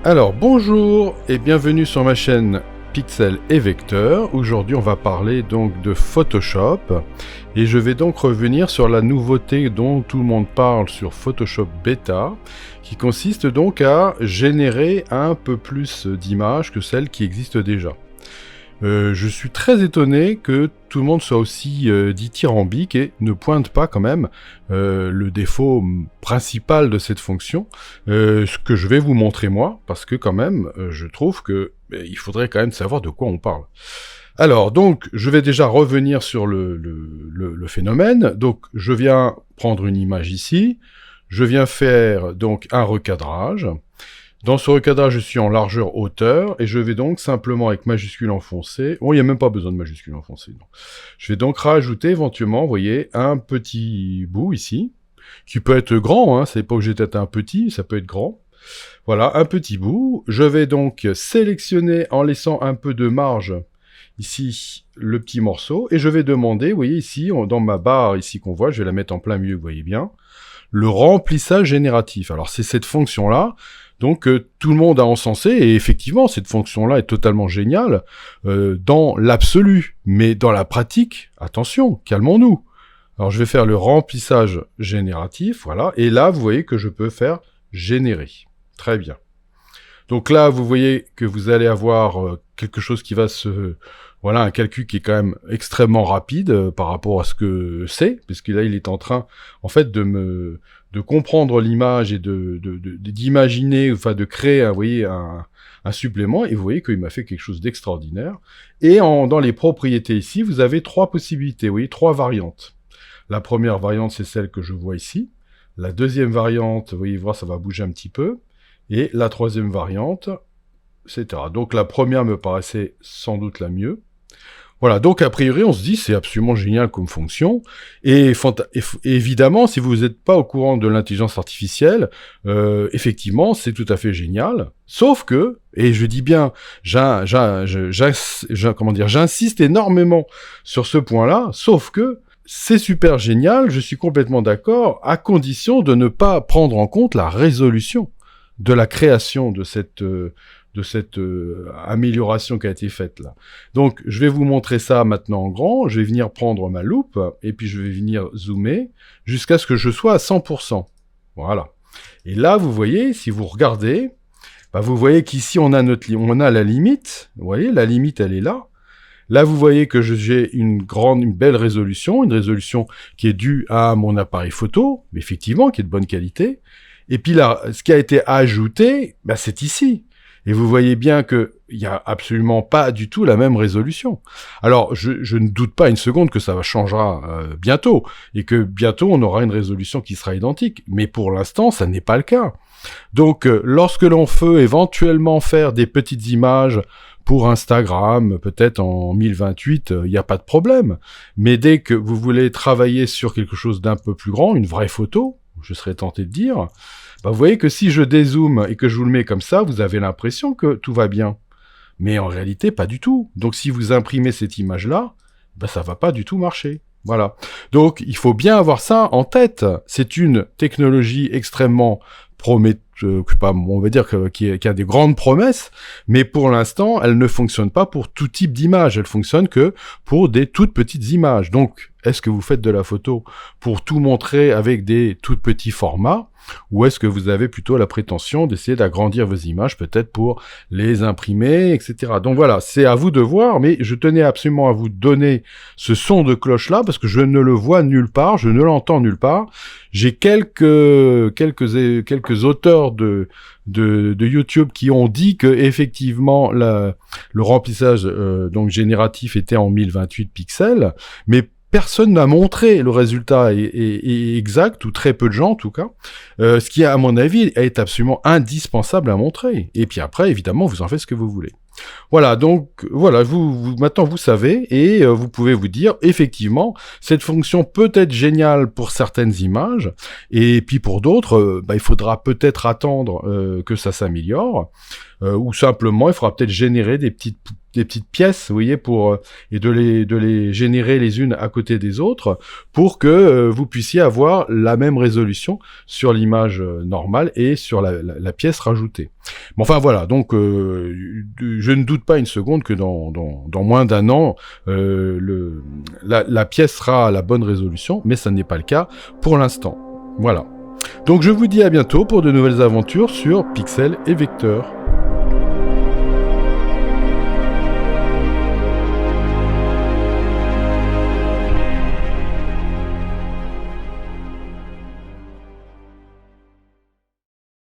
Alors bonjour et bienvenue sur ma chaîne Pixel et Vecteur. Aujourd'hui on va parler donc de Photoshop et je vais donc revenir sur la nouveauté dont tout le monde parle sur Photoshop Beta, qui consiste donc à générer un peu plus d'images que celles qui existent déjà. Je suis très étonné que tout le monde soit aussi dithyrambique et ne pointe pas quand même le défaut principal de cette fonction, ce que je vais vous montrer moi, parce que quand même, je trouve que il faudrait quand même savoir de quoi on parle. Alors, donc, je vais déjà revenir sur le phénomène. Donc, je viens prendre une image ici, je viens faire donc un recadrage. Dans ce recadrage, je suis en largeur hauteur, et je vais donc simplement avec majuscule enfoncée, bon, il n'y a même pas besoin de majuscule enfoncée, non. Je vais donc rajouter éventuellement, vous voyez, un petit bout ici, qui peut être grand, hein, c'est pas obligé d'être un petit, ça peut être grand. Voilà, un petit bout. Je vais donc sélectionner en laissant un peu de marge, ici, le petit morceau, et je vais demander, vous voyez ici, dans ma barre ici qu'on voit, je vais la mettre en plein milieu, vous voyez bien, le remplissage génératif. Alors c'est cette fonction-là, donc tout le monde a encensé, et effectivement, cette fonction-là est totalement géniale dans l'absolu. Mais dans la pratique, attention, calmons-nous. Alors je vais faire le remplissage génératif, voilà, et là, vous voyez que je peux faire générer. Très bien. Donc là, vous voyez que vous allez avoir quelque chose qui va se... Voilà, un calcul qui est quand même extrêmement rapide par rapport à ce que c'est, puisque là, il est en train, en fait, de comprendre l'image et d'imaginer, enfin, de créer, vous voyez, un supplément, et vous voyez qu'il m'a fait quelque chose d'extraordinaire. Et dans les propriétés ici, vous avez trois possibilités, vous voyez, trois variantes. La première variante, c'est celle que je vois ici. La deuxième variante, vous voyez, voir, ça va bouger un petit peu. Et la troisième variante, etc. Donc la première me paraissait sans doute la mieux. Voilà, donc a priori on se dit c'est absolument génial comme fonction, et évidemment si vous n'êtes pas au courant de l'intelligence artificielle, effectivement c'est tout à fait génial, sauf que, et je dis bien, j'insiste énormément sur ce point-là, sauf que c'est super génial, je suis complètement d'accord, à condition de ne pas prendre en compte la résolution de la création de cette amélioration qui a été faite là. Donc, je vais vous montrer ça maintenant en grand. Je vais venir prendre ma loupe, et puis je vais venir zoomer jusqu'à ce que je sois à 100%. Voilà. Et là, vous voyez, si vous regardez, bah, vous voyez qu'ici, on a la limite. Vous voyez, la limite, elle est là. Là, vous voyez que j'ai une belle résolution, une résolution qui est due à mon appareil photo, effectivement, qui est de bonne qualité. Et puis là, ce qui a été ajouté, bah, c'est ici. Et vous voyez bien qu'il n'y a absolument pas du tout la même résolution. Alors, je ne doute pas une seconde que ça changera bientôt, et que bientôt on aura une résolution qui sera identique. Mais pour l'instant, ça n'est pas le cas. Donc, lorsque l'on veut éventuellement faire des petites images pour Instagram, peut-être en 1028, il n'y a pas de problème. Mais dès que vous voulez travailler sur quelque chose d'un peu plus grand, une vraie photo, je serais tenté de dire, bah vous voyez que si je dézoome et que je vous le mets comme ça, vous avez l'impression que tout va bien. Mais en réalité, pas du tout. Donc si vous imprimez cette image-là, bah ça va pas du tout marcher. Voilà. Donc il faut bien avoir ça en tête. C'est une technologie extrêmement on va dire qui a des grandes promesses, mais pour l'instant, elle ne fonctionne pas pour tout type d'image. Elle fonctionne que pour des toutes petites images. Donc, est-ce que vous faites de la photo pour tout montrer avec des tout petits formats, ou est-ce que vous avez plutôt la prétention d'essayer d'agrandir vos images, peut-être pour les imprimer, etc. Donc voilà, c'est à vous de voir, mais je tenais absolument à vous donner ce son de cloche-là, parce que je ne le vois nulle part, je ne l'entends nulle part. J'ai quelques auteurs de YouTube qui ont dit que effectivement le remplissage donc génératif était en 1028 pixels, mais personne n'a montré le résultat est exact, ou très peu de gens en tout cas, ce qui à mon avis est absolument indispensable à montrer. Et puis après, évidemment, vous en faites ce que vous voulez. Voilà, donc voilà, maintenant vous savez, et vous pouvez vous dire, effectivement, cette fonction peut être géniale pour certaines images, et puis pour d'autres, il faudra peut-être attendre que ça s'améliore, ou simplement il faudra peut-être générer des petites petites pièces, vous voyez, et de les générer les unes à côté des autres pour que vous puissiez avoir la même résolution sur l'image normale et sur la pièce rajoutée. Mais enfin voilà, donc je ne doute pas une seconde que dans moins d'un an, la pièce sera à la bonne résolution, mais ça n'est pas le cas pour l'instant. Voilà. Donc je vous dis à bientôt pour de nouvelles aventures sur Pixel et Vecteur.